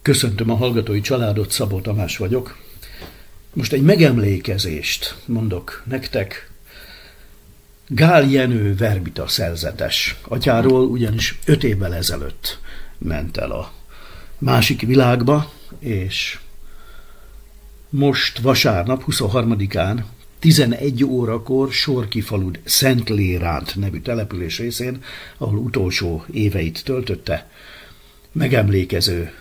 Köszöntöm a hallgatói családot, Szabó Tamás vagyok. Most egy megemlékezést mondok nektek Gál Jenő verbita szerzetes atyáról, ugyanis 5 évvel ezelőtt ment el a másik világba, és most vasárnap, 23-án, 11 órakor Sorki-falud Szentléránt nevű település részén, ahol utolsó éveit töltötte, megemlékező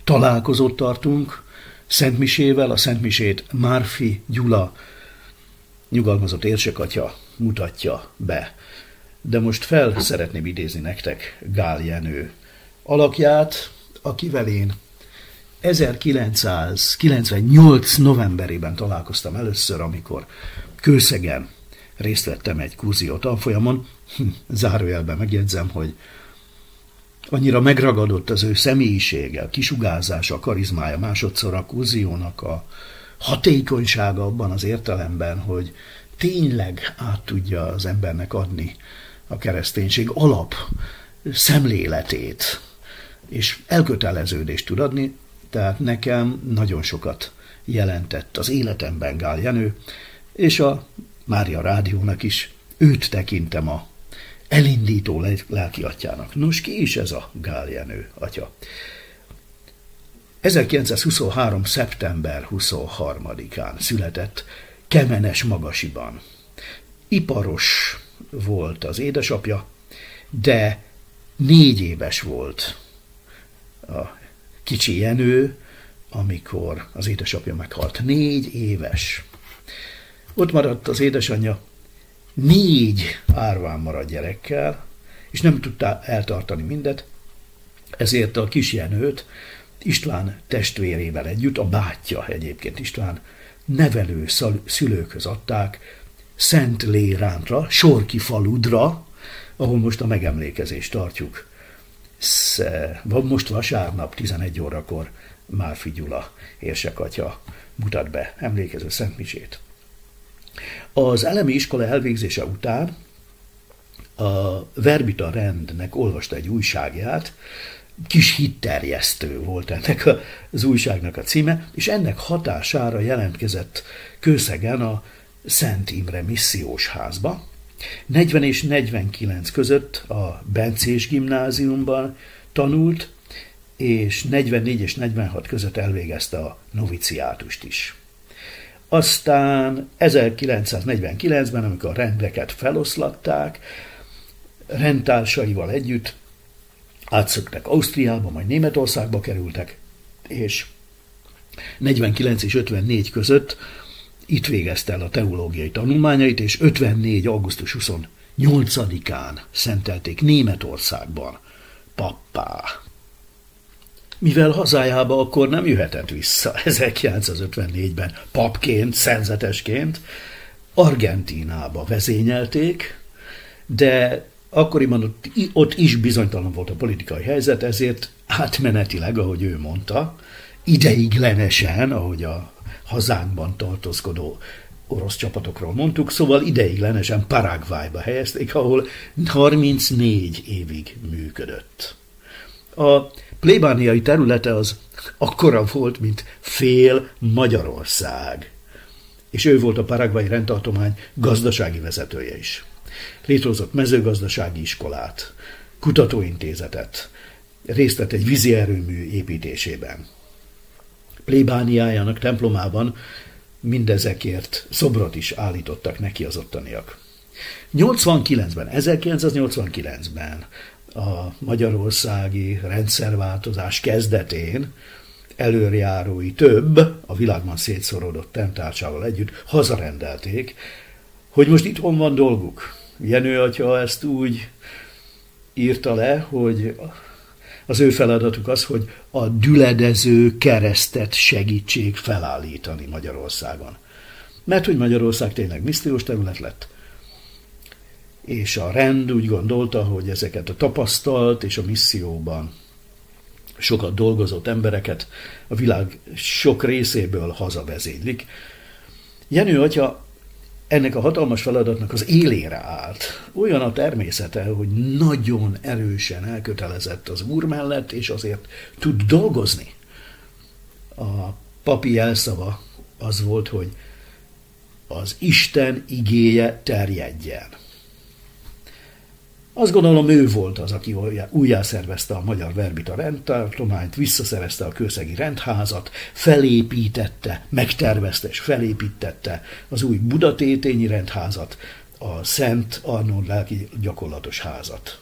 találkozót tartunk Szentmisével. A Szentmisét Márfi Gyula, nyugalmazott érsekatya mutatja be. De most fel szeretném idézni nektek Gál Jenő alakját, akivel én 1998. novemberében találkoztam először, amikor Kőszegen részt vettem egy kurzió tanfolyamon. Zárójelben megjegyzem, hogy annyira megragadott az ő személyisége, kisugárzása, karizmája, másodszor a kurziónak a hatékonysága abban az értelemben, hogy tényleg át tudja az embernek adni a kereszténység alap szemléletét, és elköteleződést tud adni, tehát nekem nagyon sokat jelentett az életemben Gál Jenő, és a Mária Rádiónak is őt tekintem a elindító lelki atyának. Nos, ki is ez a Gál Jenő atya? 1923. szeptember 23-án született Kemenes-Magasiban. Iparos volt az édesapja, de 4 éves volt a kicsi Jenő, amikor az édesapja meghalt. 4 éves. Ott maradt az édesanyja 4 árván maradt gyerekkel, és nem tudta eltartani mindet, ezért a kis Jenőt István testvérével együtt, a bátyja egyébként István, nevelő szülőkhöz adták Szentlérántra, Sorki-faludra, ahol most a megemlékezést tartjuk. Most vasárnap 11 órakor Márfi Gyula érsekatya mutat be emlékező szentmisét. Az elemi iskola elvégzése után a verbita rendnek olvasta egy újságját, kis hitterjesztő volt ennek az újságnak a címe, és ennek hatására jelentkezett Kőszegen a Szent Imre missziós házba. 40 és 49 között a Bencés gimnáziumban tanult, és 44 és 46 között elvégezte a noviciátust is. Aztán 1949-ben, amikor a rendeket feloszlatták, rendtársaival együtt átszöktek Ausztriába, majd Németországba kerültek, és 49 és 54 között itt végezte el a teológiai tanulmányait, és 54. augusztus 28-án szentelték Németországban pappá. Mivel hazájába akkor nem jöhetett vissza 1954-ben papként, szerzetesként, Argentínába vezényelték, de akkoriban ott is bizonytalan volt a politikai helyzet, ezért átmenetileg, ahogy ő mondta, ideiglenesen, ahogy a hazánkban tartózkodó orosz csapatokról mondtuk, szóval ideiglenesen Paraguayba helyezték, ahol 34 évig működött. A plébániai területe az akkora volt, mint fél Magyarország, és ő volt a paraguayi rendtartomány gazdasági vezetője is. Létrehozott mezőgazdasági iskolát, kutatóintézetet, részt vett egy vízi erőmű építésében. Plébániájának templomában mindezekért szobrot is állítottak neki az ottaniak. 1989-ben a magyarországi rendszerváltozás kezdetén előrejárói több, a világban szétszorodott tentárcsával együtt hazarendelték, hogy most itthon van dolguk. Jenő atya ezt úgy írta le, hogy az ő feladatuk az, hogy a düledező keresztet segítsék felállítani Magyarországon. Mert hogy Magyarország tényleg missziós terület lett, és a rend úgy gondolta, hogy ezeket a tapasztalt és a misszióban sokat dolgozott embereket a világ sok részéből hazavezénylik. Jenő atya ennek a hatalmas feladatnak az élére állt. Olyan a természete, hogy nagyon erősen elkötelezett az Úr mellett, és azért tud dolgozni. papi jelszava az volt, hogy az Isten igéje terjedjen. Azt gondolom, ő volt az, aki újjászervezte a magyar verbita rendtartományt, visszaszerezte a kőszegi rendházat, felépítette, megtervezte és felépítette az új budatétényi rendházat, a Szent Arnold lelki gyakorlatos házat.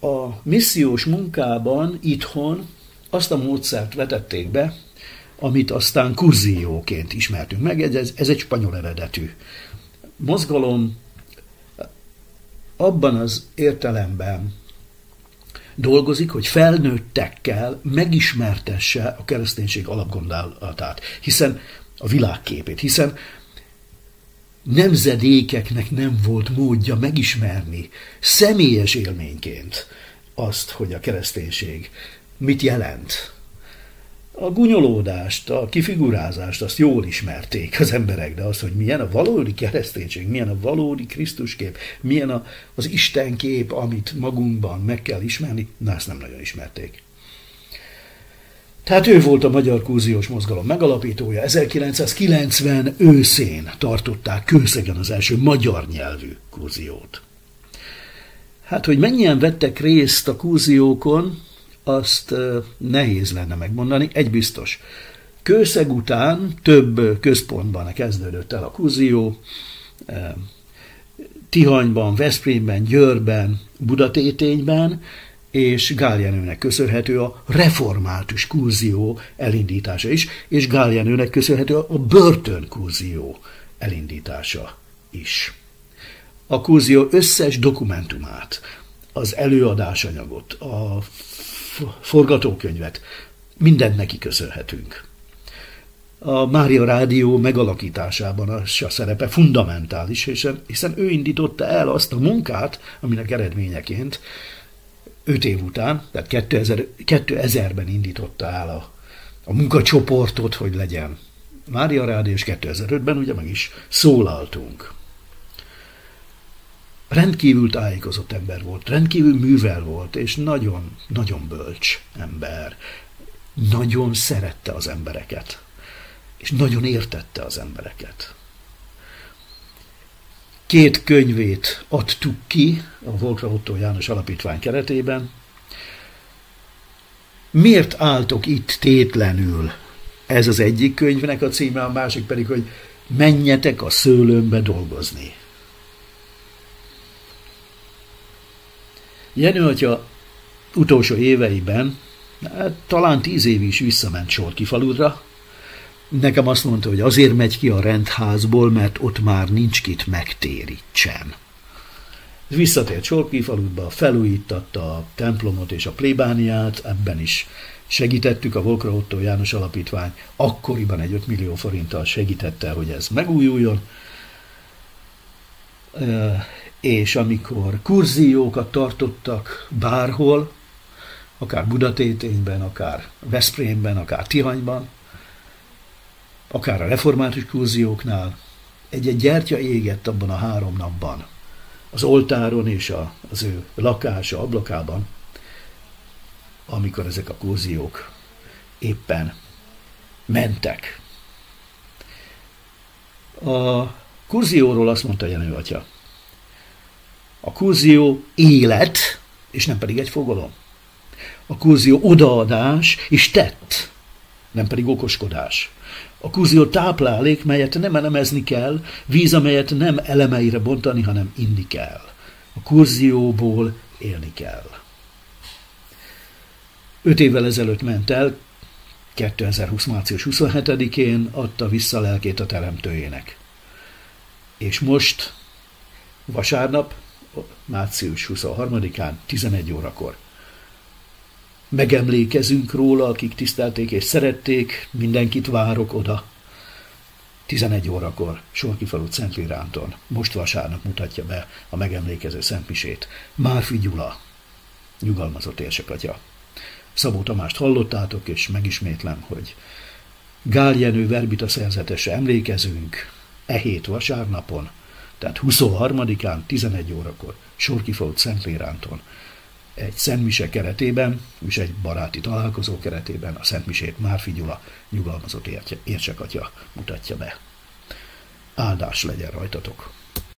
A missziós munkában itthon azt a módszert vetették be, amit aztán kurzióként ismertünk meg, ez egy spanyol eredetű mozgalom, abban az értelemben dolgozik, hogy felnőttekkel megismertesse a kereszténység alapgondolatát, hiszen a világképét, hiszen nemzedékeknek nem volt módja megismerni személyes élményként azt, hogy a kereszténység mit jelent. A gúnyolódást, a kifigurázást azt jól ismerték az emberek, de az, hogy milyen a valódi kereszténység, milyen a valódi Krisztuskép, milyen az Istenkép, amit magunkban meg kell ismerni, na ezt nem nagyon ismerték. Tehát ő volt a magyar kurziós mozgalom megalapítója. 1990 őszén tartották Kőszegen az első magyar nyelvű kurziót. Hát, hogy mennyien vettek részt a kurziókon, azt nehéz lenne megmondani. Egy biztos. Kőszeg után több központban kezdődött el a kurzió, Tihanyban, Veszprémben, Győrben, Budatétényben, és Gál Jenőnek köszönhető a református kurzió elindítása is, és Gál Jenőnek köszönhető a börtönkurzió elindítása is. A kurzió összes dokumentumát, az előadásanyagot, a forgatókönyvet, mindent neki köszönhetünk. A Mária Rádió megalakításában a szerepe fundamentális, hiszen ő indította el azt a munkát, aminek eredményeként 5 év után, tehát 2000-ben indította el a munkacsoportot, hogy legyen Mária Rádió, és 2005-ben ugye meg is szólaltunk. Rendkívül tájékozott ember volt, rendkívül művel volt, és nagyon, nagyon bölcs ember. Nagyon szerette az embereket, és nagyon értette az embereket. 2 könyvét adtuk ki a Volkra Otto János Alapítvány keretében. Miért álltok itt tétlenül? Ez az egyik könyvnek a címe, a másik pedig, hogy menjetek a szőlőmbe dolgozni. Jenő atya utolsó éveiben, talán 10 évig is visszament Sorkifaludra. Nekem azt mondta, hogy azért megy ki a rendházból, mert ott már nincs kit megtérítsen. Visszatért Sorkifaludba, felújítatta a templomot és a plébániát, ebben is segítettük, a Volkra Otto János Alapítvány akkoriban egy 5 millió forinttal segítette, hogy ez megújuljon. És amikor kurziókat tartottak bárhol, akár Budatétényben, akár Veszprémben, akár Tihanyban, akár a református kurzióknál, egy gyertya égett abban a 3 napban, az oltáron és az ő lakása ablakában, amikor ezek a kurziók éppen mentek. A kurzióról azt mondta Jenő atya, a kurzió élet, és nem pedig egy fogalom. A kurzió odaadás és tett, nem pedig okoskodás. A kurzió táplálék, melyet nem elemezni kell, víz, amelyet nem elemeire bontani, hanem inni kell. A kurzióból élni kell. 5 évvel ezelőtt ment el, 2020. március 27-én adta vissza lelkét a teremtőjének. És most, vasárnap, március 23-án, 11 órakor megemlékezünk róla, akik tisztelték és szerették, mindenkit várok oda. 11 órakor Sorkifalu Szentlélánton, most vasárnap mutatja be a megemlékező szentmisét. Márfi Gyula, nyugalmazott érsek-atya. Szabó Tamást hallottátok, és megismétlem, hogy Gál Jenő verbita szerzetesre emlékezünk hét vasárnapon, tehát 23-án, 11 órakor Sorkifalu Szentlélánton. egy szentmise keretében, és egy baráti találkozó keretében a szentmisét Márfi Gyula nyugalmazott értsekatya mutatja be. Áldás legyen rajtatok!